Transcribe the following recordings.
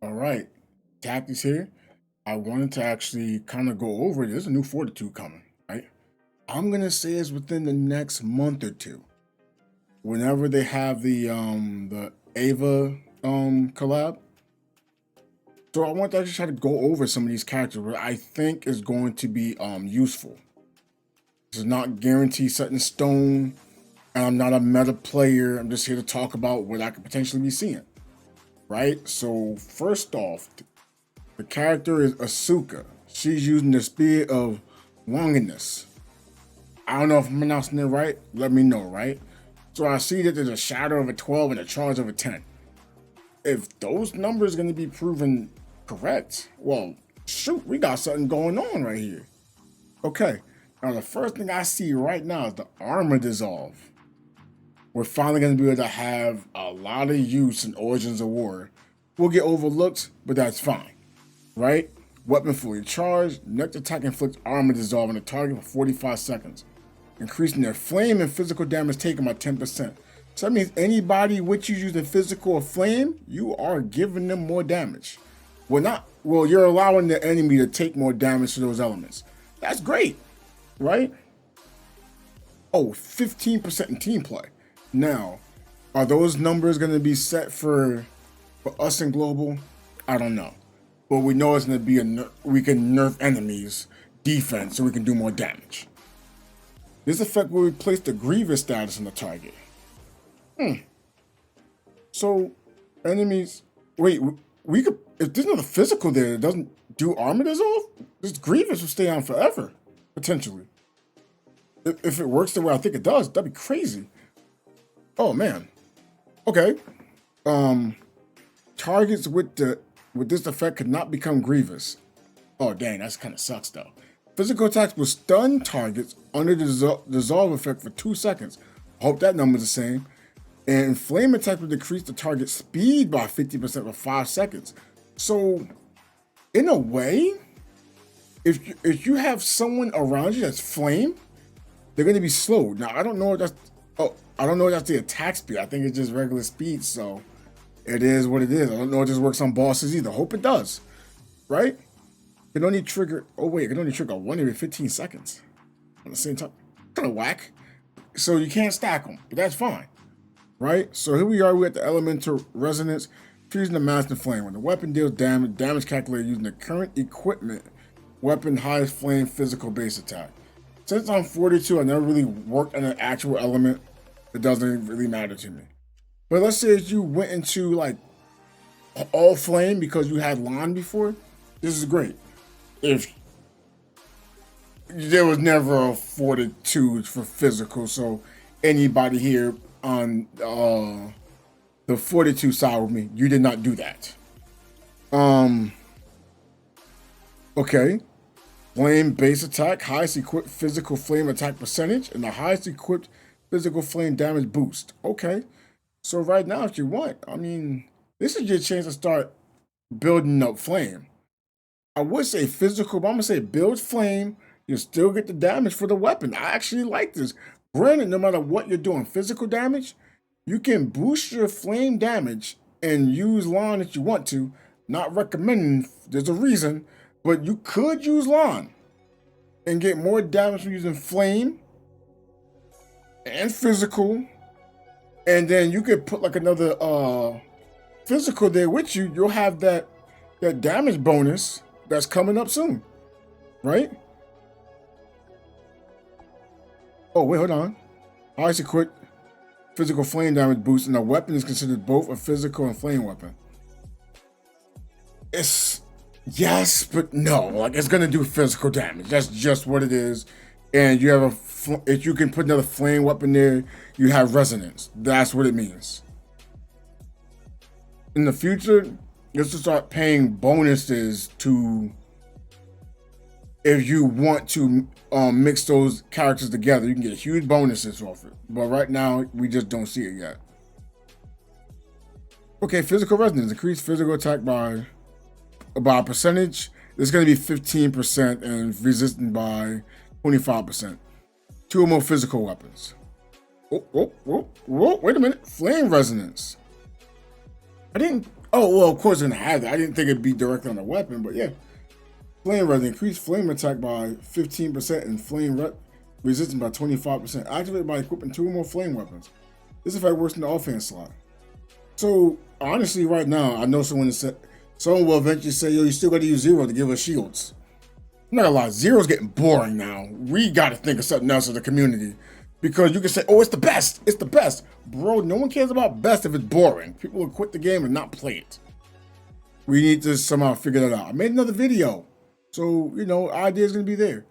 All right, Tactics here. I wanted to actually kind of go over it. There's a new Fortitude coming, right? I'm gonna say it's within the next month or two. Whenever they have the Ava collab. So I want to actually try to go over some of these characters where I think is going to be useful. This is not guaranteed set in stone, and I'm not a meta player. I'm just here to talk about what I could potentially be seeing. Right? So first off, the character is Asuka. She's using the Spear of Longinus. I don't know if I'm pronouncing it right. Let me know, right? So I see that there's a shadow of a 12 and a charge of a 10. If those numbers are going to be proven correct, well, shoot, we got something going on right here. Okay, now the first thing I see right now is the armor dissolve. We're finally going to be able to have a lot of use in Origins of War. We'll get overlooked, but that's fine, right? Weapon fully charged, next attack inflicts armor dissolve on the target for 45 seconds, increasing their flame and physical damage taken by 10%. So that means anybody which you use the physical or flame, you are giving them more damage. You're allowing the enemy to take more damage to those elements. That's great, right? Oh, 15% in team play. Now, are those numbers going to be set for us in global? I don't know. But we know it's going to be we can nerf enemies defense so we can do more damage. This effect will replace the Grievous status on the target. So enemies, wait, we could, if there's not a physical there that doesn't do armor dissolve, this Grievous will stay on forever, potentially. If it works the way I think it does, that'd be crazy. Oh man. Okay. Targets with this effect could not become Grievous. Oh dang, that's kind of sucks though. Physical attacks will stun targets under the dissolve effect for 2 seconds. Hope that number's the same. And flame attack will decrease the target speed by 50% for 5 seconds. So, in a way, if you have someone around you that's flame, they're going to be slowed. Now, I don't know if that's the attack speed. I think it's just regular speed. So, it is what it is. I don't know if this works on bosses either. Hope it does. Right? It can only trigger. Oh wait, it can only trigger one every 15 seconds at the same time. Kind of whack. So you can't stack them, but that's fine. Right? So here we are, we're at the elemental resonance, using the master flame. When the weapon deals damage calculated using the current equipment, weapon highest flame physical base attack. Since I'm 42, I never really worked on an actual element. It doesn't really matter to me. But let's say if you went into like all flame because you had lawn before, this is great. If there was never a fortitude for physical, so anybody here on the 42 side with me, you did not do that. Okay. Flame base attack, highest equipped physical flame attack percentage, and the highest equipped physical flame damage boost. Okay. So right now, if you want, I mean, this is your chance to start building up flame. I would say physical, but I'm gonna say build flame. You still get the damage for the weapon. I actually like this. Granted, no matter what you're doing, physical damage, you can boost your flame damage and use lawn if you want to. Not recommending, there's a reason, but you could use lawn and get more damage from using flame and physical. And then you could put like another physical there with you. You'll have that damage bonus that's coming up soon, right? Oh, wait, hold on. Highest equipped physical flame damage boost, and a weapon is considered both a physical and flame weapon. It's yes, but no. Like it's gonna do physical damage. That's just what it is. And you have if you can put another flame weapon there, you have resonance. That's what it means. In the future, let's just start paying bonuses to if you want to mix those characters together. You can get huge bonuses off it. But right now, we just don't see it yet. Okay, physical resonance. Increase physical attack by a percentage. It's going to be 15% and resistant by 25%. 2 or more physical weapons. Wait a minute. Flame resonance. I didn't Oh, well, of course it's gonna have that. I didn't think it'd be directly on the weapon, but yeah. Flame res, increase flame attack by 15% and flame resistance by 25%. Activated by equipping 2 or more flame weapons. This effect works in the offhand slot. So honestly, right now, I know someone will eventually say, "Yo, you still got to use Zero to give us shields." I'm not gonna lie, Zero's getting boring now. We got to think of something else as a community, because you can say, "Oh, it's the best. It's the best." Bro, no one cares about best if it's boring. People will quit the game and not play it. We need to somehow figure that out. I made another video, so you know, idea's gonna be there.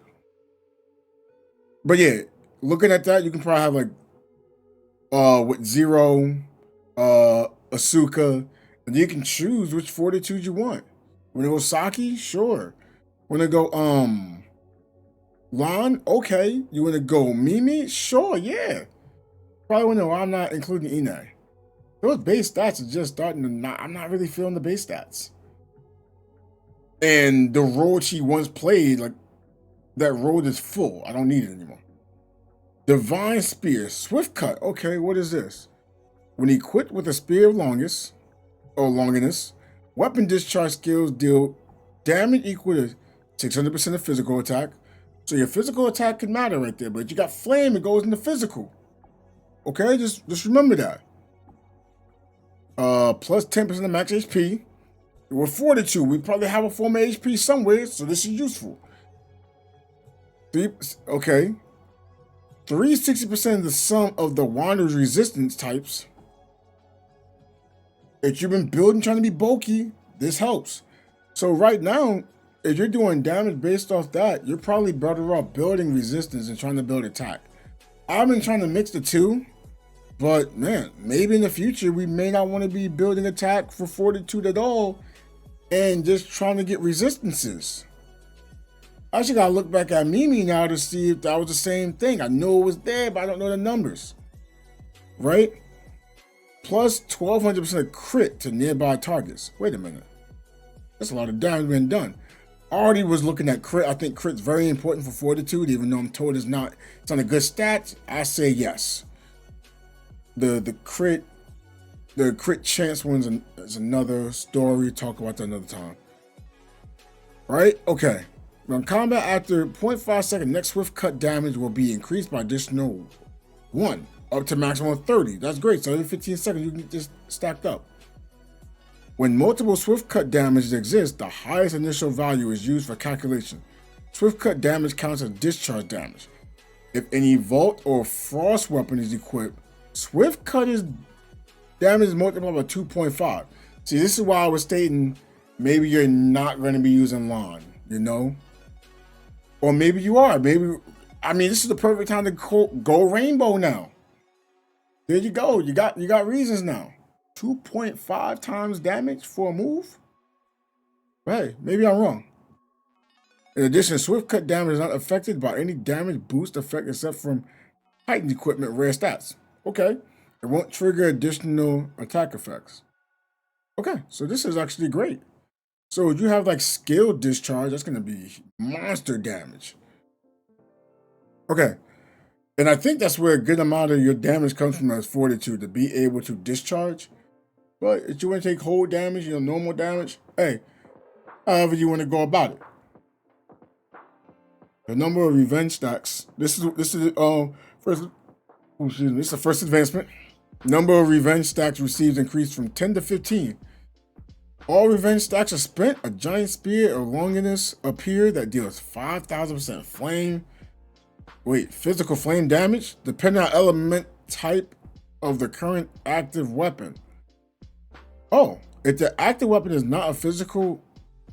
But yeah, looking at that, you can probably have like with Zero, Asuka, and you can choose which 42 you want. When it goes Saki, sure. When it go Lon, okay. You want to go Mimi? Sure, yeah. Probably want to. I'm not including Ine. Those base stats are just starting to I'm not really feeling the base stats. And the role she once played, like that role is full. I don't need it anymore. Divine Spear, Swift Cut. Okay, what is this? When equipped with a Spear of Longinus, weapon discharge skills deal damage equal to 600% of physical attack. So your physical attack can matter right there, but you got flame, it goes into physical. Okay, just remember that. Plus 10% of max HP. With Fortitude, we probably have a form of HP somewhere, so this is useful. 360% of the sum of the Wanderer's resistance types. If you've been building trying to be bulky, this helps. So right now, if you're doing damage based off that, you're probably better off building resistance and trying to build attack. I've been trying to mix the two, but man, maybe in the future we may not want to be building attack for Fortitude at all and just trying to get resistances. I actually gotta look back at Mimi now to see if that was the same thing. I know it was there, but I don't know the numbers. Right? Plus 1200% crit to nearby targets. Wait a minute. That's a lot of damage being done. Already was looking at crit. I think crit's very important for Fortitude, even though I'm told it's not a good stat. I say yes. The crit chance ones is another story. Talk about that another time. Right? Okay. When combat after 0.5 second, next swift cut damage will be increased by additional 1 up to maximum 30. That's great. So every 15 seconds you can just stack up. When multiple swift cut damage exists, the highest initial value is used for calculation. Swift cut damage counts as discharge damage. If any Vault or Frost weapon is equipped, swift cut damage is multiplied by 2.5. See, this is why I was stating maybe you're not going to be using Lon, you know? Or maybe you are. Maybe, I mean, this is the perfect time to go rainbow now. There you go. You got reasons now. 2.5 times damage for a move? Hey, maybe I'm wrong. In addition, swift cut damage is not affected by any damage boost effect except from heightened equipment rare stats. Okay. It won't trigger additional attack effects. Okay, so this is actually great. So if you have like skill discharge, that's going to be monster damage. Okay. And I think that's where a good amount of your damage comes from as Fortitude, to be able to discharge. But if you want to take whole damage, normal damage, hey, however you want to go about it. The number of revenge stacks. This is first. Excuse me. This is the first advancement. Number of revenge stacks received increased from 10 to 15. All revenge stacks are spent. A giant spear of Longinus appear that deals 5,000% flame. Physical flame damage depending on element type of the current active weapon. Oh, if the active weapon is not a physical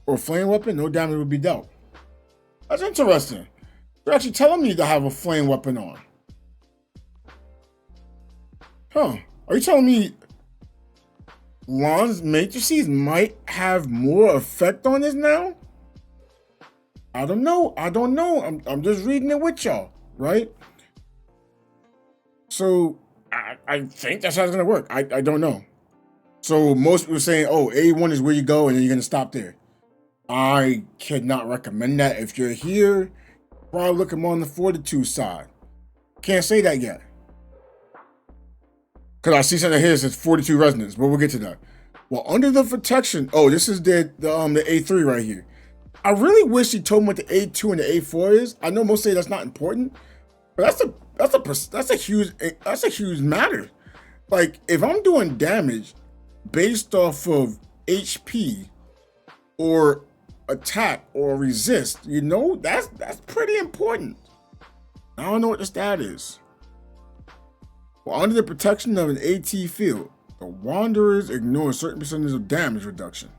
or flame weapon, no damage will be dealt. That's interesting. They're actually telling me to have a flame weapon on. Huh. Are you telling me Lon's matrices might have more effect on this now? I don't know. I'm just reading it with y'all, right? So I think that's how it's gonna work. I don't know. So most people are saying, oh, A1 is where you go and then you're gonna stop there. I cannot recommend that. If you're here, probably look more on the Fortitude side. Can't say that yet. Because I see something here that says 42 resonance, but we'll get to that. Well, under the protection, oh, this is the A3 right here. I really wish he told me what the A2 and the A4 is. I know most say that's not important, but that's a huge matter. Like if I'm doing damage based off of HP or attack or resist, you know, that's pretty important. I don't know what the stat is. Well, under the protection of an AT field, the Wanderers ignore a certain percentage of damage reduction.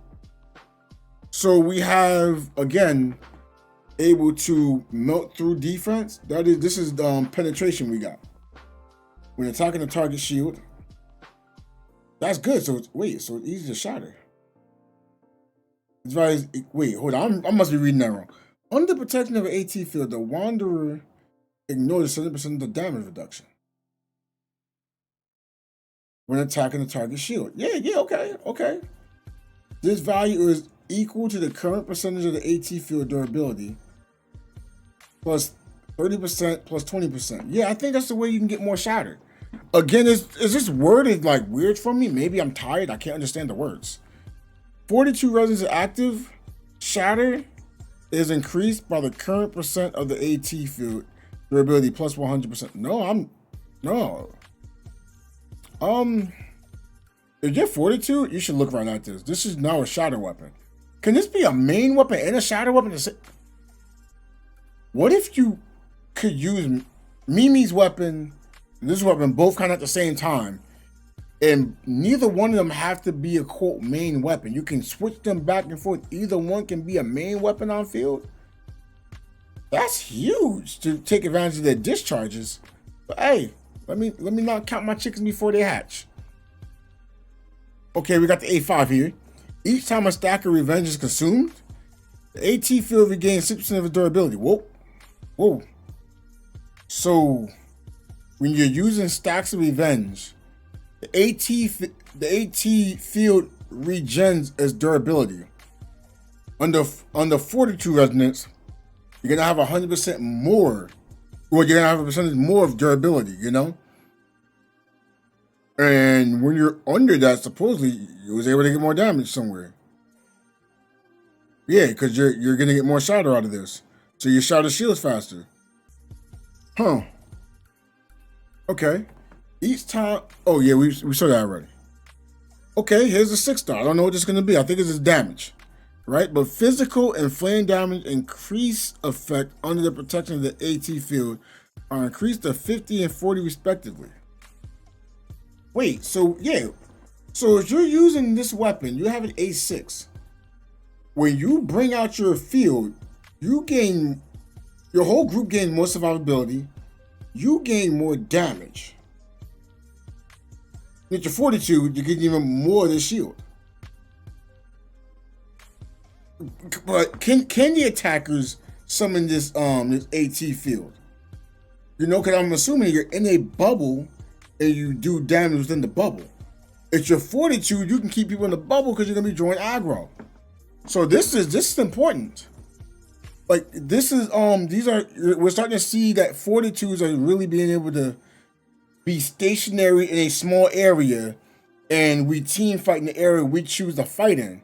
So we have, again, able to melt through defense. This is penetration we got. When attacking the target shield, that's good. So it's easy to shatter. Wait, hold on. I must be reading that wrong. Under the protection of an AT field, the Wanderer ignores 70% of the damage reduction when attacking the target shield. Yeah, okay. This value is equal to the current percentage of the AT field durability plus 30% plus 20%. Yeah, I think that's the way you can get more shattered. Again, is this worded like weird for me? Maybe I'm tired. I can't understand the words. 42 resins active. Shatter is increased by the current percent of the AT field durability plus 100%. No. If you're 42, you should look right at this. This is now a shatter weapon. Can this be a main weapon and a shatter weapon? What if you could use Mimi's weapon and this weapon both kind of at the same time, and neither one of them have to be a quote main weapon? You can switch them back and forth. Either one can be a main weapon on field. That's huge to take advantage of their discharges. But hey, let me not count my chickens before they hatch. Okay, we got the A5 here. Each time a stack of revenge is consumed, the AT field regains 6% of its durability. Whoa. So when you're using stacks of revenge, the AT field regens its durability. Under 42 resonance, you're gonna have 100% more, or you're gonna have a percentage more of durability, you know? And when you're under that, supposedly you was able to get more damage somewhere. Yeah, because you're gonna get more shatter out of this. So you shatter shields faster. Huh. Okay. Each time, oh yeah, we saw that already. Okay, here's a 6-star. I don't know what this is gonna be. I think it's just damage. Right? But physical and flame damage increase effect under the protection of the AT field are increased to 50 and 40 respectively. Wait, so yeah. So if you're using this weapon, you have an A6. When you bring out your field, your whole group gains more survivability. You gain more damage. With your 42, you get even more of the shield. But can the attackers summon this AT field? You know, because I'm assuming you're in a bubble and you do damage within the bubble. If you're 42, you can keep people in the bubble because you're gonna be drawing aggro. So this is important. Like this is we're starting to see that 42s are really being able to be stationary in a small area, and we team fight in the area we choose to fight in.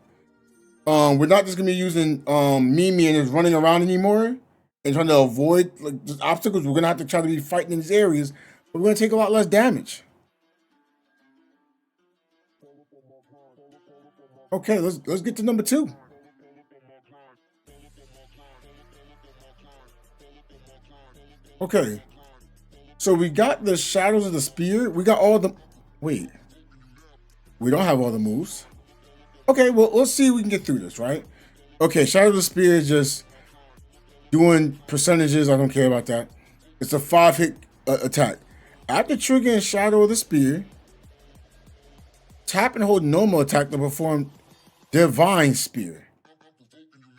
We're not just gonna be using Mimi and just running around anymore and trying to avoid like obstacles. We're gonna have to try to be fighting in these areas, but we're gonna take a lot less damage. Okay, let's get to number 2. Okay, so we got the Shadows of the Spear. We got all the. Wait, we don't have all the moves. Okay, well, let's see if we can get through this, right? Okay, Shadow of the Spear is just doing percentages. I don't care about that. It's a 5-hit attack. After triggering Shadow of the Spear, tap and hold normal attack to perform Divine Spear.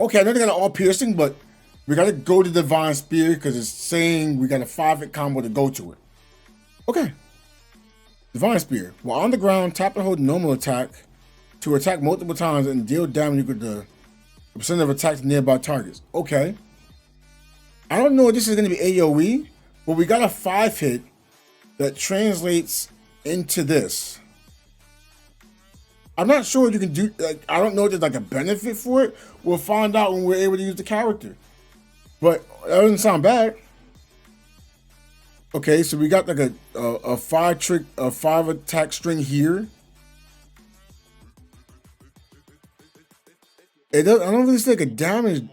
Okay, I know they got an all-piercing, but we got to go to Divine Spear because it's saying we got a 5-hit combo to go to it. Okay. Divine Spear. While on the ground, tap and hold normal attack to attack multiple times and deal damage equal to the percent of attacks nearby targets. Okay. I don't know if this is going to be AoE, but we got a 5-hit that translates into this. I'm not sure you can do, like, I don't know if there's like a benefit for it. We'll find out when we're able to use the character. But that doesn't sound bad. Okay, so we got like a five attack string here. It does, I don't really see like a damage,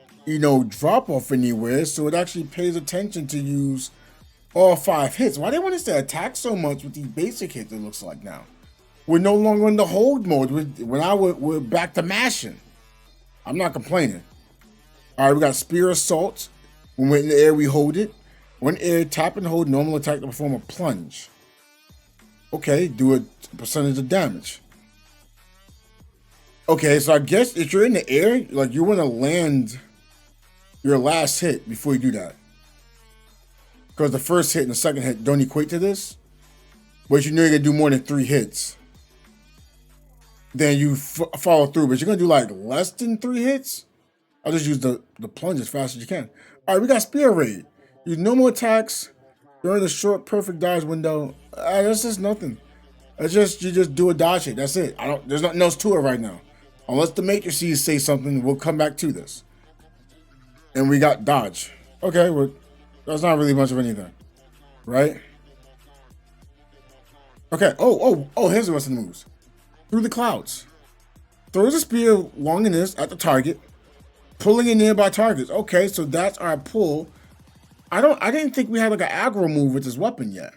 drop off anywhere. So it actually pays attention to use all 5 hits. Why do they want us to attack so much with these basic hits? It looks like now we're no longer in the hold mode. We're back to mashing. I'm not complaining. All right, we got spear assault. When we're in the air, we hold it. When air, tap and hold normal attack to perform a plunge. Okay, do a percentage of damage. Okay, so I guess if you're in the air, like, you want to land your last hit before you do that. Because the first hit and the second hit don't equate to this. But you know you're going to do more than 3 hits. Then you follow through. But you're going to do like less than 3 hits. I'll just use the plunge as fast as you can. All right, we got spear raid. Use normal attacks during the short perfect dodge window. That's just nothing. It's just, you just do a dodge hit. That's it. There's nothing else to it right now. Unless the matrices say something, we'll come back to this. And we got dodge. Okay, well, that's not really much of anything, right? Okay. Oh! Here's the rest of the moves. Through the clouds. Throws a spear long in this at the target, pulling in nearby targets. Okay, so that's our pull. I didn't think we had like an aggro move with this weapon yet.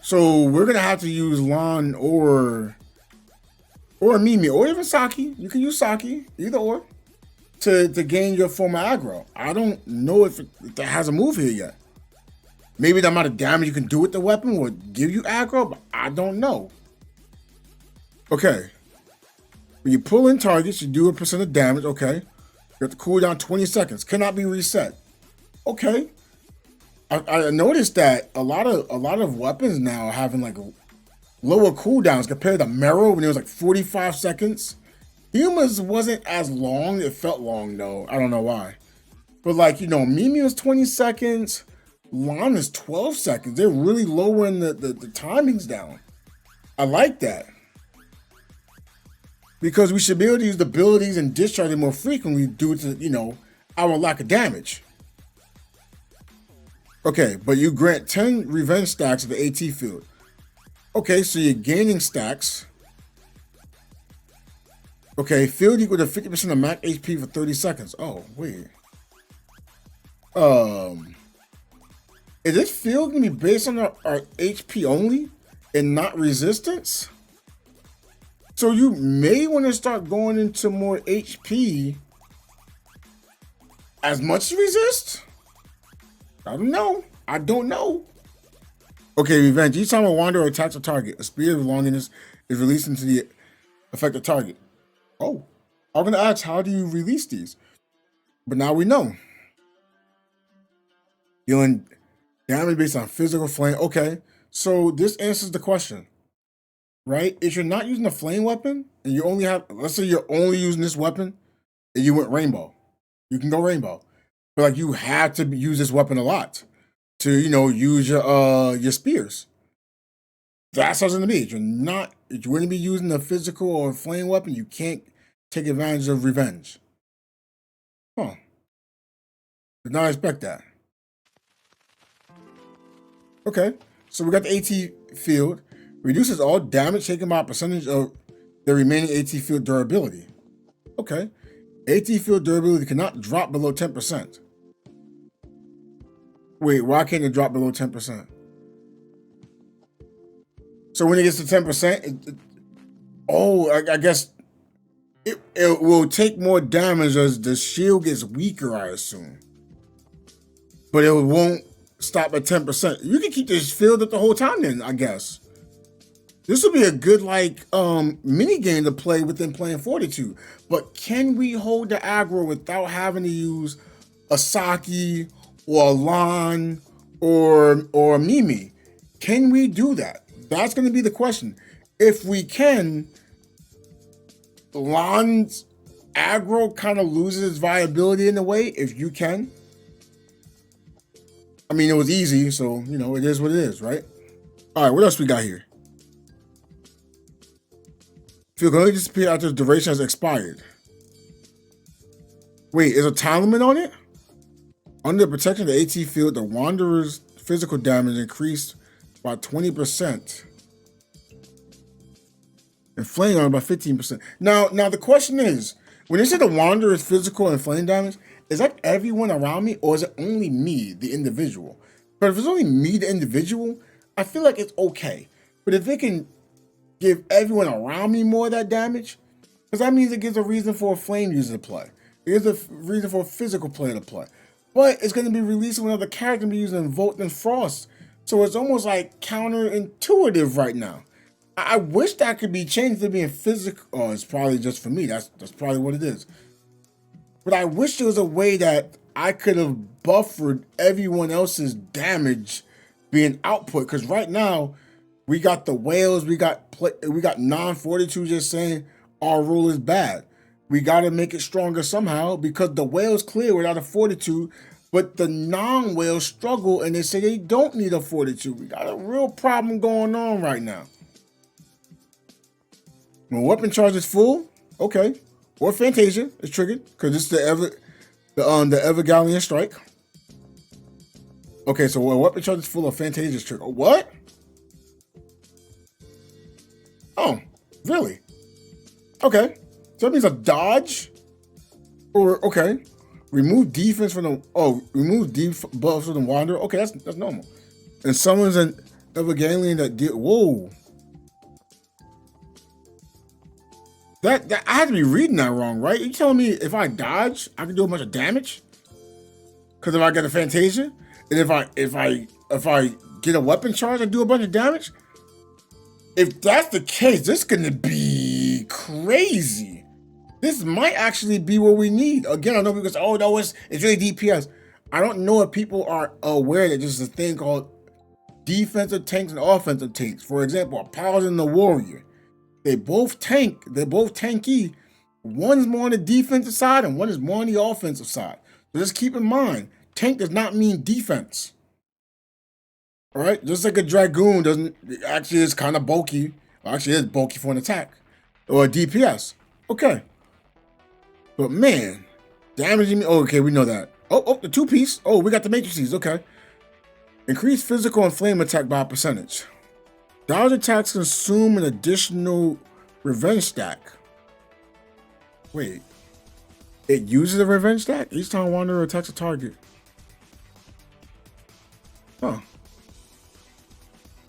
So we're gonna have to use Lan or Mimi, or even Saki. You can use Saki, either or, to gain your form of aggro. I don't know if that has a move here yet. Maybe the amount of damage you can do with the weapon will give you aggro, but I don't know. Okay. When you pull in targets, you do a percent of damage. Okay. You have to cool down 20 seconds. Cannot be reset. Okay. I noticed that a lot of weapons now are having like lower cooldowns compared to Meryl when it was like 45 seconds. Huma's wasn't as long. It felt long though. I don't know why. But like, Mimi was 20 seconds. Lan is 12 seconds. They're really lowering the timings down. I like that. Because we should be able to use the abilities and discharge it more frequently due to, our lack of damage. Okay, but you grant 10 revenge stacks of the AT field. Okay, so you're gaining stacks. Okay, field equal to 50% of max HP for 30 seconds. Oh, wait. Is this field gonna be based on our HP only and not resistance? So you may want to start going into more HP as much as resist? I don't know. Okay, revenge. Each time a wanderer attacks a target, a spear of longiness is released into the affected target. Oh, I'm gonna ask, how do you release these? But now we know. Dealing damage based on physical flame. Okay, so this answers the question. Right? If you're not using a flame weapon and you only have, let's say you're only using this weapon and you went rainbow, you can go rainbow. But like, you have to use this weapon a lot to, use your spears. That's how it's gonna be. If you're gonna be using a physical or flame weapon, you can't take advantage of revenge. Huh. Did not expect that. Okay, so we got the AT field. Reduces all damage taken by a percentage of the remaining AT field durability. Okay. AT field durability cannot drop below 10%. Wait, why can't it drop below 10%? So when it gets to 10%, I guess it will take more damage as the shield gets weaker, I assume. But it won't stop at 10%. You can keep this field up the whole time then, I guess. This would be a good mini game to play within Playing Fortitude. But can we hold the aggro without having to use a Saki or a Lan or Mimi? Can we do that? That's going to be the question. If we can, Lan's aggro kind of loses its viability in a way, if you can. I mean, it was easy, so, it is what it is, right? All right, what else we got here? field can only disappear after the duration has expired. Wait, is a time limit on it? Under the protection of the AT field, the Wanderer's physical damage increased by 20%. And flame damage by 15%. Now the question is, when they say the Wanderer's physical and flame damage, is that everyone around me, or is it only me, the individual? But if it's only me, the individual, I feel like it's okay. But if it can give everyone around me more of that damage, because that means it gives a reason for a flame user to play. It gives a reason for a physical player to play. But it's going to be releasing another character and be using Volt and Frost. So it's almost like counterintuitive right now. I wish that could be changed to being physical. Oh, it's probably just for me. That's probably what it is. But I wish there was a way that I could have buffered everyone else's damage being output. Because right now, we got the whales, we got non-42 just saying our rule is bad. We got to make it stronger somehow because the whales clear without a 42, but the non-whales struggle and they say they don't need a 42. We got a real problem going on right now. When weapon charge is full, okay. Or Fantasia is triggered because it's the Evangelion strike. Okay, so when weapon charge is full of Fantasia is triggered. What? Oh, really? Okay. So that means a dodge? Or, okay. Remove defense from the, remove buffs from the Wanderer. Okay, that's normal. And summons an Evangelion that whoa. That I had to be reading that wrong, right? You telling me if I dodge, I can do a bunch of damage? Because if I get a Fantasia, and if I get a weapon charge, I do a bunch of damage? If that's the case, this is gonna be crazy. This might actually be what we need. Again, I know because oh no, it's really DPS. I don't know if people are aware that there's a thing called defensive tanks and offensive tanks. For example, a Paladin and a Warrior. They both tank. They're both tanky. One's more on the defensive side and one is more on the offensive side. So just keep in mind, tank does not mean defense. All right, just like a Dragoon doesn't actually is kind of bulky. Actually, is bulky for an attack or a DPS. Okay, but man, damaging me. Oh, okay, we know that. Oh, the 2-piece. Oh, we got the matrices. Okay, increase physical and flame attack by a percentage. Dodge attacks consume an additional revenge stack. Wait, it uses a revenge stack each time Wanderer attacks a target. Huh.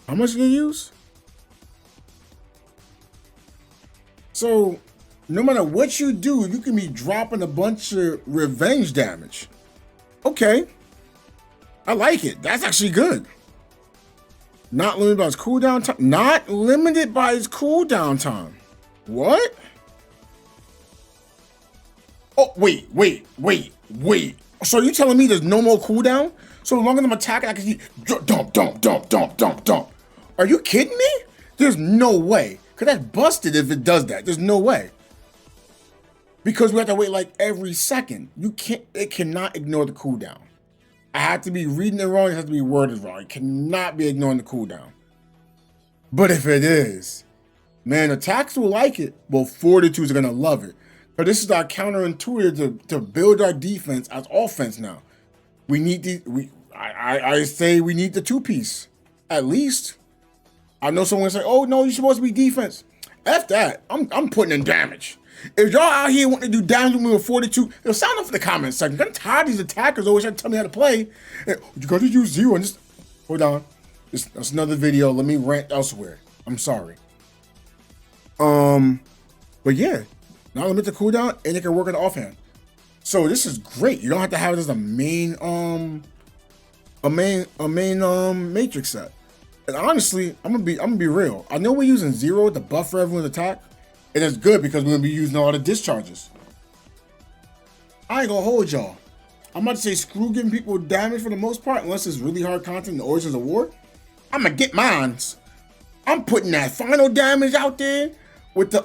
How much did it use? So, no matter what you do, you can be dropping a bunch of revenge damage. Okay. I like it. That's actually good. Not limited by its cooldown time. Not limited by its cooldown time. What? Oh, wait. So you telling me there's no more cooldown? So as long as I'm attacking, I can see dump. Are you kidding me? There's no way. Because that's busted if it does that. There's no way. Because we have to wait like every second. It cannot ignore the cooldown. I have to be reading it wrong. It has to be worded wrong. It cannot be ignoring the cooldown. But if it is, man, attacks will like it. Well, 42s are going to love it. But this is our counterintuitive to build our defense as offense now. We need I say we need the 2-piece. At least. I know someone say, oh no, you're supposed to be defense. F that. I'm putting in damage. If y'all out here wanting to do damage with me with 42, sound off in the comments section. I'm tired of these attackers always trying to tell me how to play. You gotta use 0 and just hold on. That's another video. Let me rant elsewhere. I'm sorry. But yeah, not limit the cooldown and it can work on the offhand. So this is great. You don't have to have it as a main matrix set. And honestly, I'm gonna be real. I know we're using 0 to buffer everyone's attack. And it's good because we're gonna be using all the discharges. I ain't gonna hold y'all. I'm about to say screw giving people damage for the most part, unless it's really hard content in the Origins of War. I'm gonna get mines. I'm putting that final damage out there with the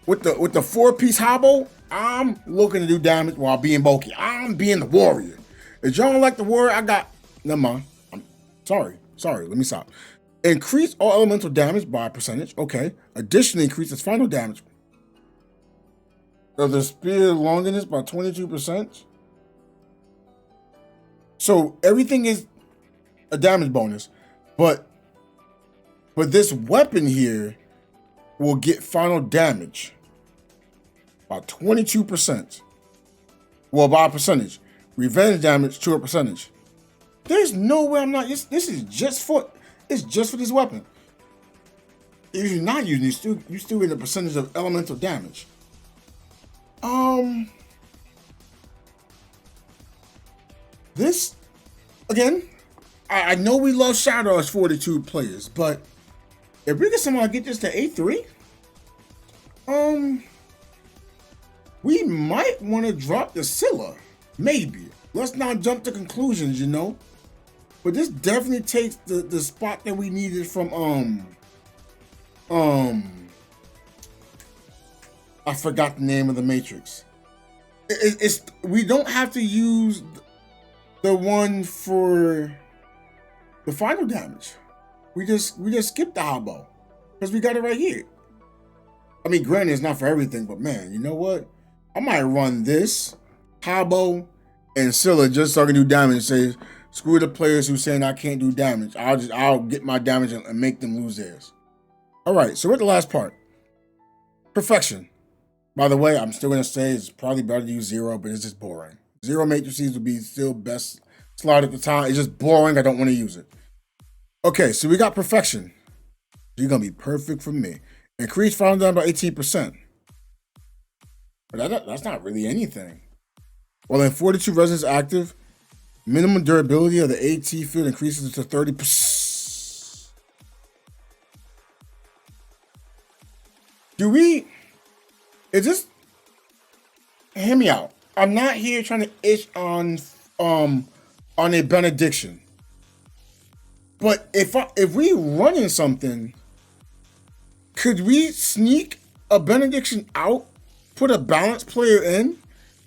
4-piece hobble. I'm looking to do damage while being bulky. I'm being the warrior. If y'all don't like the warrior, I got never mind. I'm sorry. Let me stop. Increase all elemental damage by a percentage. Okay. Additionally, increase its final damage of the spear longiness by 22%. So everything is a damage bonus, but this weapon here will get final damage by 22%. Well, by a percentage. Revenge damage to a percentage. There's no way I'm not. This is just for. It's just for this weapon. If you're not using it, you still get a percentage of elemental damage. This again. I know we love Shadow as 42 players, but if we can somehow get this to A3, we might want to drop the Scylla. Maybe. Let's not jump to conclusions, you know. But this definitely takes the spot that we needed from I forgot the name of the Matrix. It's we don't have to use the one for the final damage. We just skip the Hobo because we got it right here. I mean, granted, it's not for everything, but man, you know what? I might run this Hobo and Scylla just so I can do damage. Say, screw the players who saying I can't do damage. I'll get my damage and make them lose theirs. All right, so we're at the last part. Perfection. By the way, I'm still gonna say it's probably better to use 0, but it's just boring. 0 matrices would be still best slot at the time. It's just boring. I don't want to use it. Okay, so we got perfection. You're gonna be perfect for me. Increase final damage by 18%. But that's not really anything. Well, in 42 resonance active, minimum durability of the AT field increases to 30%. Is this, hear me out. I'm not here trying to itch on a benediction. But if we running something, could we sneak a benediction out, put a balanced player in,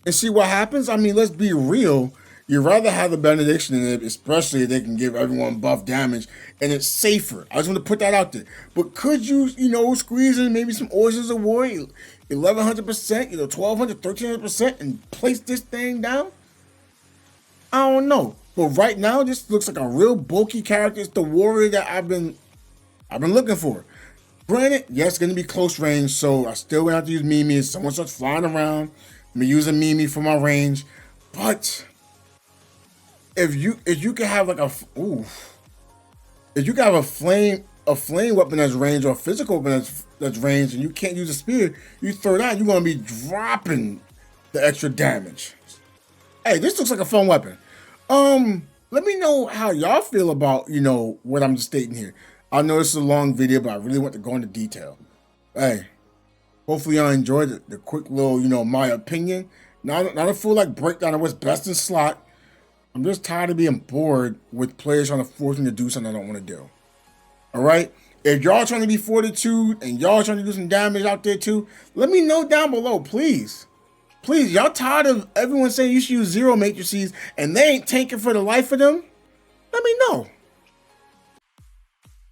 and see what happens? I mean, let's be real. You'd rather have the benediction in it, especially if they can give everyone buff damage, and it's safer. I just want to put that out there. But could you, squeeze in maybe some Oasis of War, 1100%, 1200, 1300%, and place this thing down? I don't know. But right now, this looks like a real bulky character. It's the warrior that I've been looking for. Granted, yes, it's going to be close range, so I still going to have to use Mimi. If someone starts flying around, I'm using Mimi for my range. But if you can have like if you can have a flame weapon that's range or a physical weapon that's range, and you can't use a spear, you throw that, you're going to be dropping the extra damage. Hey, this looks like a fun weapon. Let me know how y'all feel about, what I'm just stating here. I know this is a long video, but I really want to go into detail. Hey, hopefully y'all enjoyed the quick little, my opinion. Not a full breakdown of what's best in slot. I'm just tired of being bored with players trying to force me to do something I don't want to do. All right? If y'all trying to be fortitude and y'all trying to do some damage out there too, let me know down below, please. Please, y'all tired of everyone saying you should use 0 matrices and they ain't tanking for the life of them? Let me know.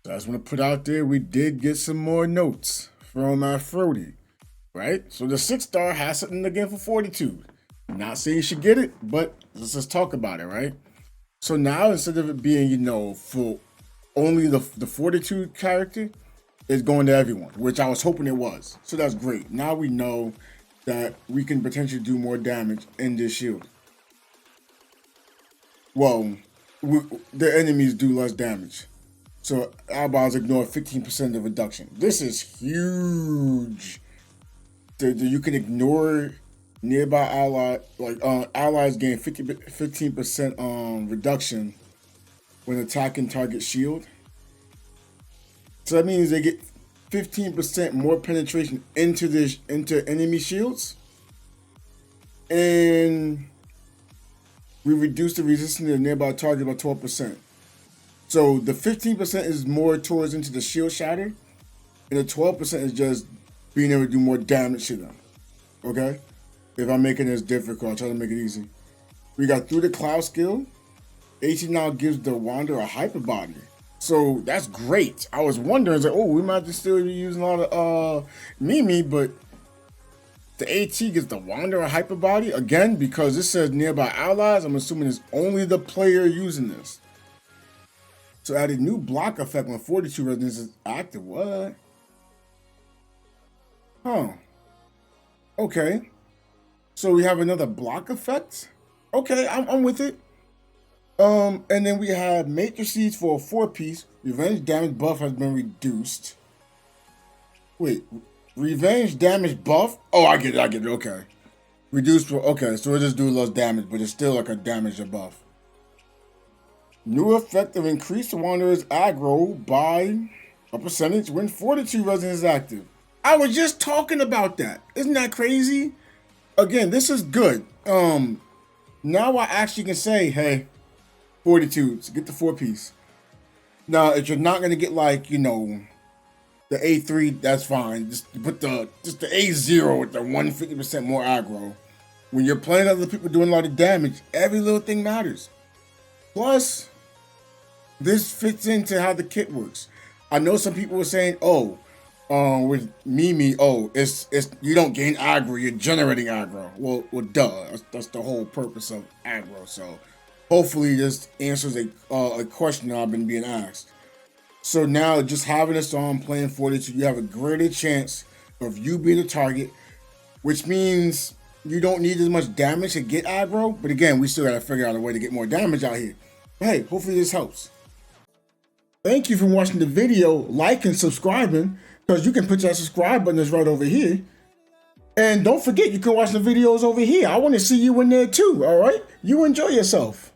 So I just want to put out there, we did get some more notes from Aphrodite, right? So the 6-star has something again for fortitude. I'm not saying you should get it, but let's just talk about it, right? So now instead of it being, for only the fortitude character, it's going to everyone, which I was hoping it was. So that's great. Now we know that we can potentially do more damage in this shield. Well, the enemies do less damage. So allies ignore 15% of reduction. This is huge. You can ignore nearby allies gain 15% reduction when attacking target shield. So that means they get 15% more penetration into enemy shields, and we reduce the resistance of nearby target by 12%. So the 15% is more towards into the shield shatter, and the 12% is just being able to do more damage to them. Okay, if I'm making this difficult, I'll try to make it easy. We got through the cloud skill. 18 now gives the Wanderer a hyper body. So that's great. I was wondering, it's like, oh, we might just still be using a lot of Mimi, but the AT gets the Wanderer Hyper Body again because this says nearby allies. I'm assuming it's only the player using this. So added new block effect when 42 resonance is active. What? Huh. Okay. So we have another block effect. Okay, I'm with it. And then we have matrices for a 4-piece. Revenge damage buff has been reduced. Wait, revenge damage buff? Oh, I get it. Okay. Reduced for, okay, so it just do less damage, but it's still like a damage buff. New effect of increase the Wanderer's aggro by a percentage when 42 resonance is active. I was just talking about that. Isn't that crazy? Again, this is good. Now I actually can say, hey, 42, so get the 4-piece. Now, if you're not gonna get like, you know, the A3, that's fine. Just put the A0 with the 150% more aggro. When you're playing other people doing a lot of damage, every little thing matters. Plus, this fits into how the kit works. I know some people were saying, oh, with Mimi, oh, it's you don't gain aggro, you're generating aggro. Well, duh. That's the whole purpose of aggro. So hopefully this answers a question I've been being asked. So now just having this on playing 42, you have a greater chance of you being the target, which means you don't need as much damage to get aggro. But again, we still gotta figure out a way to get more damage out here. But hey, hopefully this helps. Thank you for watching the video, like and subscribing, because you can put that subscribe button that's right over here. And don't forget, you can watch the videos over here. I want to see you in there too, all right? You enjoy yourself.